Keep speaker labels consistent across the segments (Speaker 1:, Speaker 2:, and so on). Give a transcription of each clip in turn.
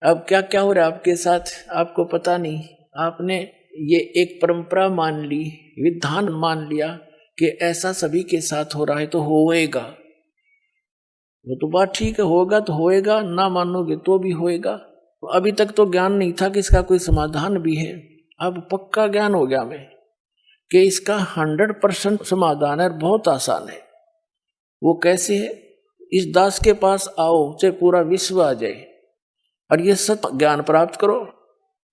Speaker 1: अब क्या क्या हो रहा है आपके साथ आपको पता नहीं। आपने ये एक परंपरा मान ली, विधान मान लिया कि ऐसा सभी के साथ हो रहा है तो होएगा। वो तो बात ठीक है, होगा तो होएगा, ना मानोगे तो भी होएगा। अभी तक तो ज्ञान नहीं था कि इसका कोई समाधान भी है। अब पक्का ज्ञान हो गया हमें कि इसका 100% समाधान है, बहुत आसान है। वो कैसे है? इस दास के पास आओ चाहे पूरा विश्व आ जाए और ये सत्य ज्ञान प्राप्त करो।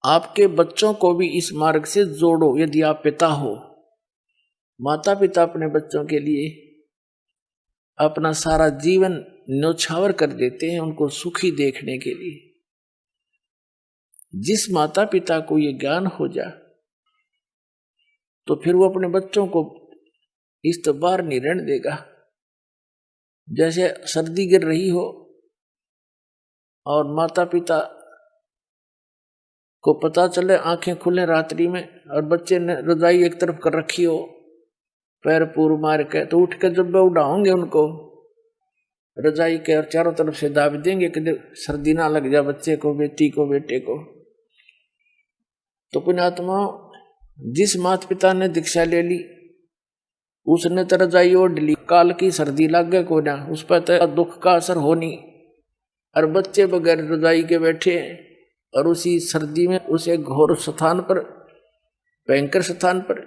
Speaker 1: आपके बच्चों को भी इस मार्ग से जोड़ो। यदि आप पिता हो, माता पिता अपने बच्चों के लिए अपना सारा जीवन न्यौछावर कर देते हैं उनको सुखी देखने के लिए। जिस माता पिता को ये ज्ञान हो जा तो फिर वो अपने बच्चों को इस तो बाहर नहीं रहने देगा। जैसे सर्दी गिर रही हो और माता पिता को पता चले, आंखें खुले रात्रि में और बच्चे ने रजाई एक तरफ कर रखी हो, पैर पूर मार के, तो उठ के जब उड़ाओगे उनको रजाई के और चारों तरफ से दाब देंगे कि सर्दी ना लग जाए बच्चे को, बेटी को, बेटे को। तो पुण्यात्मा, जिस माता पिता ने दीक्षा ले ली उसने तो रजाई ओढ़ ली, काल की सर्दी लग गए को ना, उस पर तो दुख का असर हो नहीं। और बच्चे बगैर रजाई के बैठे और उसी सर्दी में उसे घोर स्थान पर, भयंकर स्थान पर।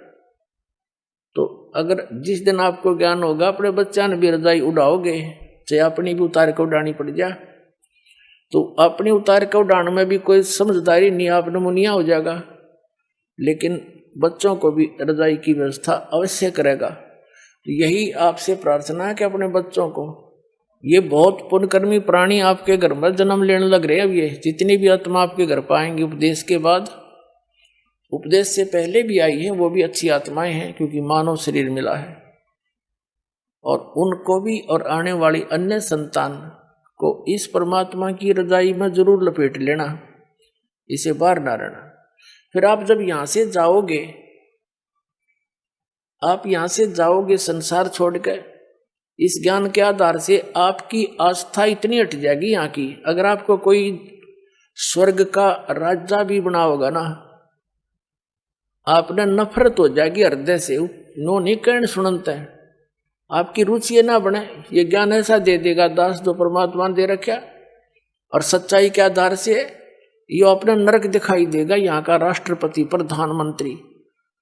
Speaker 1: तो अगर जिस दिन आपको ज्ञान होगा अपने बच्चा ने भी रजाई उड़ाओगे, चाहे अपनी भी उतार के उड़ानी पड़ जा, तो अपनी उतार के उड़ाने में भी कोई समझदारी नहीं, आप नमूनिया हो जाएगा। लेकिन बच्चों को भी रजाई की व्यवस्था अवश्य करेगा। तो यही आपसे प्रार्थना है कि अपने बच्चों को, ये बहुत पुण्यकर्मी प्राणी आपके घर में जन्म लेने लग रहे हैं। अब ये जितनी भी आत्मा आपके घर पाएंगे उपदेश के बाद, उपदेश से पहले भी आई है, वो भी अच्छी आत्माएं हैं क्योंकि मानव शरीर मिला है। और उनको भी और आने वाली अन्य संतान को इस परमात्मा की रजाई में जरूर लपेट लेना, इसे बाहर ना रहना। फिर आप जब यहां से जाओगे, आप यहां से जाओगे संसार छोड़कर, इस ज्ञान के आधार से आपकी आस्था इतनी हट जाएगी यहाँ की। अगर आपको कोई स्वर्ग का राजा भी बना होगा ना, आपने नफरत हो जाएगी हृदय से, नो नहीं कहने सुनते हैं। आपकी रुचि ना बने, ये ज्ञान ऐसा दे देगा दास जो परमात्मा ने दे रखा, और सच्चाई के आधार से ये अपना नरक दिखाई देगा यहाँ का राष्ट्रपति प्रधानमंत्री,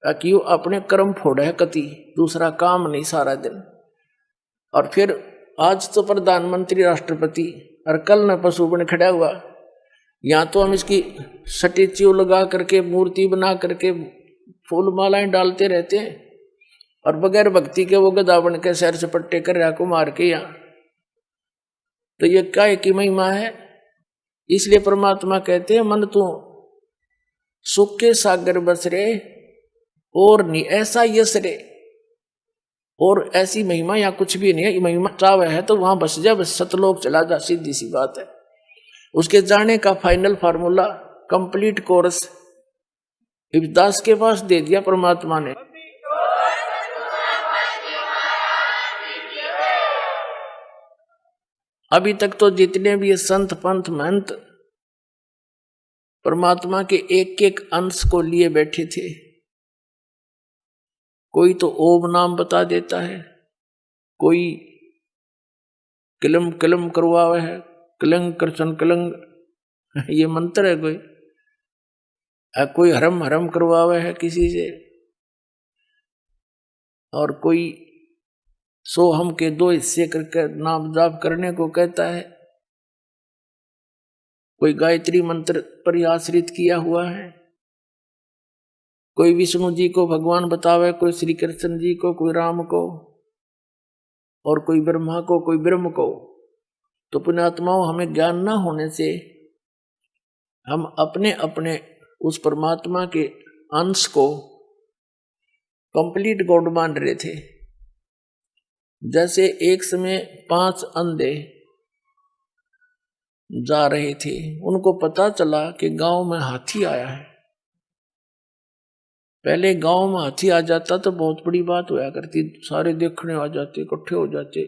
Speaker 1: ताकि वो अपने कर्म फोड़े कति, दूसरा काम नहीं सारा दिन। और फिर आज तो प्रधानमंत्री राष्ट्रपति और कल न पशु बन खड़ा हुआ। यहाँ तो हम इसकी स्टैच्यू लगा करके, मूर्ति बना करके फूल मालाएं डालते रहते हैं, और बगैर भक्ति के वो गधा बन के सैर सपट्टे कर रहा को मार के यहाँ। तो ये काय की महिमा है। इसलिए परमात्मा कहते हैं, मन तू सुख के सागर बस रे और नहीं ऐसा यश रे। और ऐसी महिमा यहाँ कुछ भी नहीं है। महिमा चाव है तो वहां बस जा, बस सतलोक चला जा, सीधी सी बात है। उसके जाने का फाइनल फार्मूला, कंप्लीट कोर्स दास के पास दे दिया परमात्मा ने। अभी तक तो जितने भी संत पंथ महंत परमात्मा के एक एक अंश को लिए बैठे थे, कोई तो ओम नाम बता देता है, कोई किलम किलम करवावे है, किलंग कृष्ण किलंग ये मंत्र है, कोई हरम हरम करवावे है किसी से, और कोई सोहम के 2 हिस्से करके नाम जाप करने को कहता है, कोई गायत्री मंत्र पर आश्रित किया हुआ है, कोई विष्णु जी को भगवान बतावे, कोई श्री कृष्ण जी को, कोई राम को, और कोई ब्रह्मा को, कोई ब्रह्म को। तो पुण्यात्माओं, हमें ज्ञान ना होने से हम अपने अपने उस परमात्मा के अंश को कंप्लीट गॉड मान रहे थे। जैसे एक समय 5 अंधे जा रहे थे, उनको पता चला कि गांव में हाथी आया है। पहले गांव में हाथी आ जाता तो बहुत बड़ी बात होया करती, सारे देखने आ जाते, इकट्ठे हो जाते,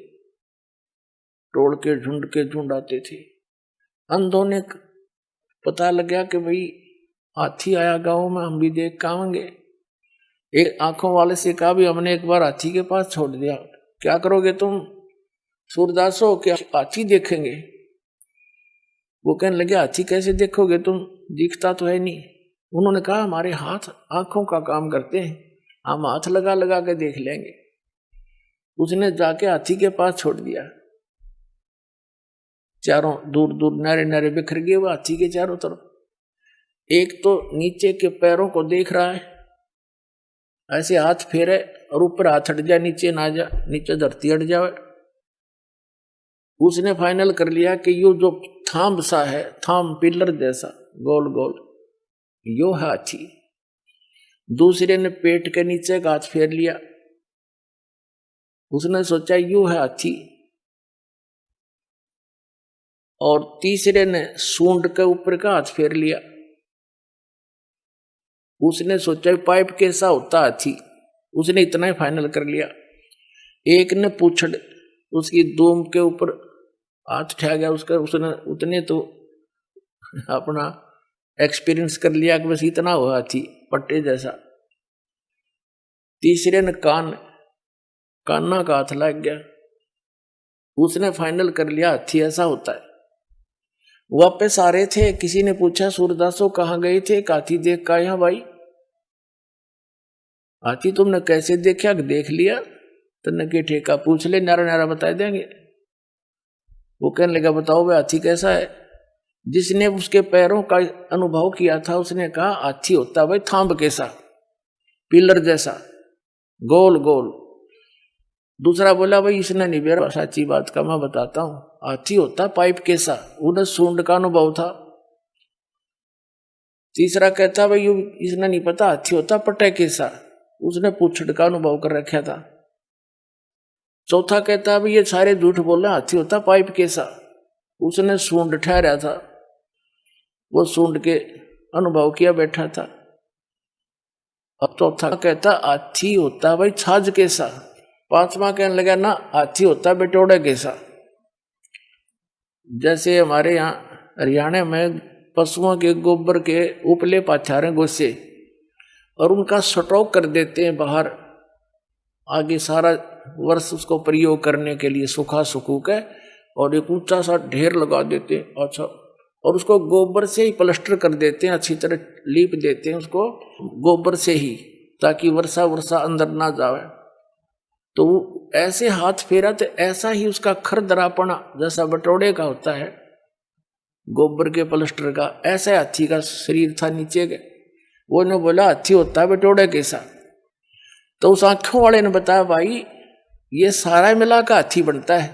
Speaker 1: टोल के झुंड आते थे। अंधों ने पता लग गया कि भाई हाथी आया गांव में, हम भी देख के आएंगे। एक आंखों वाले से कहा भी हमने एक बार हाथी के पास छोड़ दिया, क्या करोगे तुम सूरदास हो, क्या हाथी देखेंगे? वो कहने लगे हाथी कैसे देखोगे तुम, दिखता तो है नहीं। उन्होंने कहा हमारे हाथ आंखों का काम करते हैं, हम हाथ लगा लगा के देख लेंगे। उसने जाके हाथी के पास छोड़ दिया। चारों दूर दूर नारे नारे बिखर गए वो हाथी के चारों तरफ। एक तो नीचे के पैरों को देख रहा है, ऐसे हाथ फेरे और ऊपर हाथ हट जाए, नीचे ना जा, नीचे धरती हट जाए। उसने फाइनल कर लिया कि यो जो थाम सा है, थाम पिलर जैसा गोल गोल, यो है हाथी। दूसरे ने पेट के नीचे का हाथ फेर लिया, उसने सोचा यू है हाथी। और तीसरे ने सूंड के ऊपर का हाथ फेर लिया, उसने सोचा पाइप कैसा होता हाथी, उसने इतना ही फाइनल कर लिया। एक ने पूछड़ उसकी दूम के ऊपर हाथ उठा गया उसका, उसने उतने तो अपना एक्सपीरियंस कर लिया कि बस इतना हुआ हाथी पट्टे जैसा। तीसरे ने कान्ना का हाथ लग गया, उसने फाइनल कर लिया हाथी ऐसा होता है। वापस आ रहे थे, किसी ने पूछा सूरदासो कहाँ गए थे, हाथी देख का यहाँ भाई, हाथी तुमने कैसे देखा? देख लिया तुमने के ठेका, पूछ ले नारा नारा बता देंगे। वो कहने लगा बताओ भाई हाथी कैसा है? जिसने उसके पैरों का अनुभव किया था उसने कहा हाथी होता भाई थांब कैसा, पिलर जैसा, गोल गोल। दूसरा बोला भाई इसने नहीं बेरा सच्ची बात का, मैं बताता हूं, हाथी होता पाइप कैसा, उन्हें सूंड का अनुभव था। तीसरा कहता भाई इसने नहीं पता हाथी होता पट्टे कैसा, उसने पूछड़ का अनुभव कर रखा था। चौथा कहता भाई ये सारे झूठ बोल रहे, हाथी होता पाइप कैसा, उसने सूंड ठहरा था, वो सूंड के अनुभव किया बैठा था। और चौथा कहता हाथी होता भाई छाछ कैसा। पांचवा कहने लगा ना हाथी होता बेटोड़े कैसा। जैसे हमारे यहाँ हरियाणा में पशुओं के गोबर के उपले पाछारे गोसे और उनका स्टॉक कर देते हैं बाहर, आगे सारा वर्ष उसको प्रयोग करने के लिए सूखा सुखूक है, और एक ऊंचा सा ढेर लगा देते हैं। अच्छा, और उसको गोबर से ही प्लास्टर कर देते हैं, अच्छी तरह लीप देते हैं उसको गोबर से ही, ताकि वर्षा वर्षा अंदर ना जाए। तो ऐसे हाथ फेरा तो ऐसा ही उसका खरदरापना जैसा बटोड़े का होता है गोबर के प्लास्टर का, ऐसा हाथी का शरीर था नीचे के। वो ने बोला हाथी होता है बटोड़े कैसा। तो उस आंखों वाले ने बताया भाई ये सारा मिला का हाथी बनता है,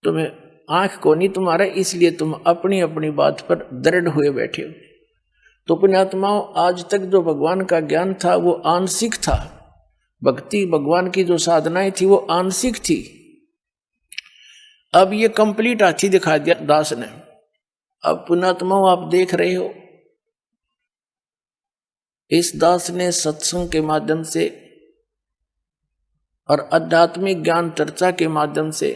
Speaker 1: तुम्हें आंख को नहीं तुम्हारा, इसलिए तुम अपनी अपनी बात पर दृढ़ हुए बैठे हो। तो पुण्यात्माओं आज तक जो भगवान का ज्ञान था वो आंशिक था, भक्ति भगवान की जो साधनाएं थी वो आंशिक थी। अब ये कंप्लीट हाथी दिखा दिया दास ने। अब पुण्यात्माओं आप देख रहे हो इस दास ने सत्संग के माध्यम से और आध्यात्मिक ज्ञान चर्चा के माध्यम से,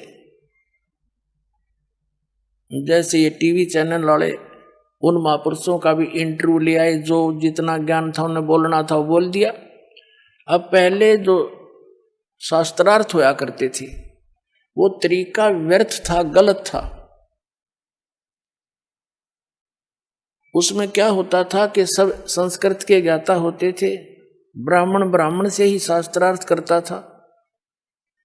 Speaker 1: जैसे ये टीवी चैनल वाले उन महापुरुषों का भी इंटरव्यू ले आए, जो जितना ज्ञान था उन्हें बोलना था वो बोल दिया। अब पहले जो शास्त्रार्थ होया करते थे वो तरीका व्यर्थ था, गलत था। उसमें क्या होता था कि सब संस्कृत के ज्ञाता होते थे, ब्राह्मण से ही शास्त्रार्थ करता था,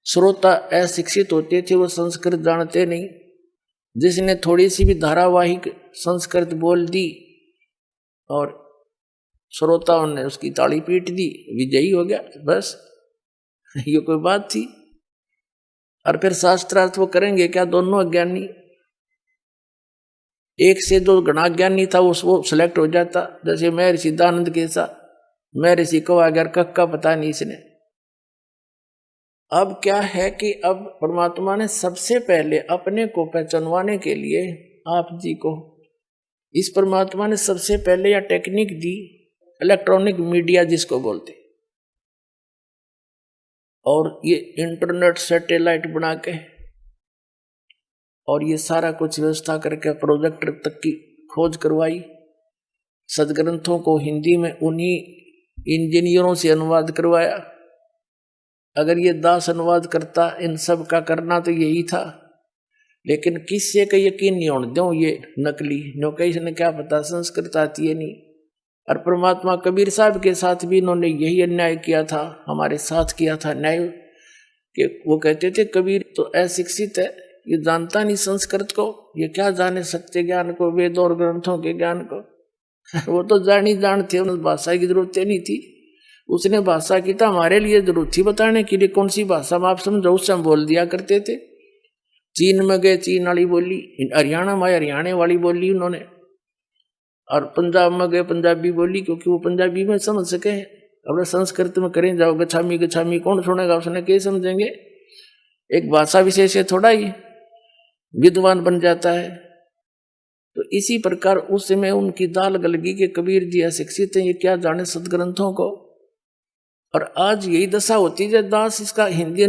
Speaker 1: श्रोता अशिक्षित होते थे, वो संस्कृत जानते नहीं। जिसने थोड़ी सी भी धारावाहिक संस्कृत बोल दी और श्रोताओं ने उसकी ताली पीट दी, विजयी हो गया, बस ये कोई बात थी। और फिर शास्त्रार्थ वो करेंगे क्या? दोनों अज्ञानी, एक से जो गणा ज्ञानी था वो सिलेक्ट हो जाता। जैसे मैं ऋषि दानंद के साथ, मैं ऋषि को अगर कक्का पता नहीं इसने। अब क्या है कि अब परमात्मा ने सबसे पहले अपने को पहचानवाने के लिए आप जी को, इस परमात्मा ने सबसे पहले यह टेक्निक दी, इलेक्ट्रॉनिक मीडिया जिसको बोलते, और ये इंटरनेट सैटेलाइट बना के और ये सारा कुछ व्यवस्था करके प्रोजेक्टर तक की खोज करवाई, सदग्रंथों को हिंदी में उन्हीं इंजीनियरों से अनुवाद करवाया। अगर ये दास अनुवाद करता, इन सब का करना तो यही था, लेकिन किससे का यकीन नहीं होने दो ये नकली, नो कैसे ने क्या पता संस्कृत आती है नहीं। और परमात्मा कबीर साहब के साथ भी इन्होंने यही अन्याय किया था, हमारे साथ किया था न्याय, कि वो कहते थे कबीर तो अशिक्षित है, ये जानता नहीं संस्कृत को, ये क्या जाने सत्य ज्ञान को, वेद और ग्रंथों के ज्ञान को। वो तो जान ही जानते, उन्हें भाषा की जरूरत नहीं थी, उसने भाषा की तो हमारे लिए जरूरत थी बताने के लिए कौन सी भाषा में आप समझो, उससे हम बोल दिया करते थे। चीन में गए चीन वाली बोली, हरियाणा में हरियाणा वाली बोली उन्होंने, और पंजाब में गए पंजाबी बोली, क्योंकि वो पंजाबी में समझ सके। अब संस्कृत में करें जाओ गछामी गछामी, कौन सुनेगा, उसने क्या समझेंगे। एक भाषा विशेष है, थोड़ा ही विद्वान बन जाता है। तो इसी प्रकार उस समय उनकी दाल गलगी के कबीर जी अशिक्षित हैं, ये क्या जाने सदग्रंथों को। और आज यही दशा होती है, दास इसका हिंदी